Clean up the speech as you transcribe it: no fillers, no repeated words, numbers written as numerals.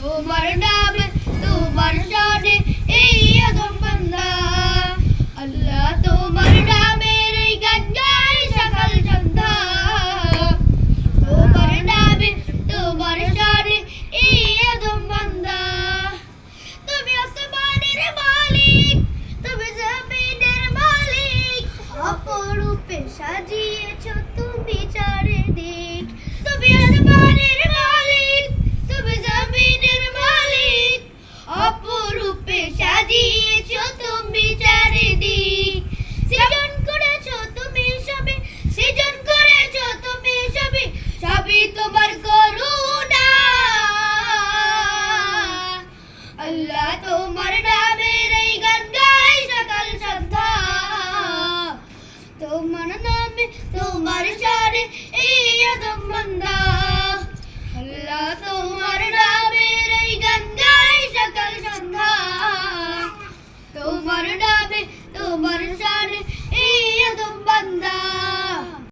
তোমার নামে তোমার শানে এই আদম বান্দা আল্লাহ তোমার নামের এই গান গাই সকাল সন্ধ্যা তোমার নামে তোমার শানে এই আদম বান্দা তুমি আসমানের মালিক তুমি জমিনের মালিক অপরূপে সাজিয়েছো তুমি চারিদিক তুমি আসমানের মালিক তুমি জমিনের মালিক অপরূপে সাজিয়েছো তুমি চারিদিক সৃজন করেছো তুমি সবে সৃজন করেছো তুমি সবে সবই তোমার করুণা আল্লাহ তোমার নামের এই গান গাই সকাল সন্ধ্যা তোমার নামে তোমার শানে এই আদম বান্দা আল্লাহ তোমার নামের এই গান গাই সকাল সন্ধ্যা তোমার নামে তোমার শানে এই আদম বান্দা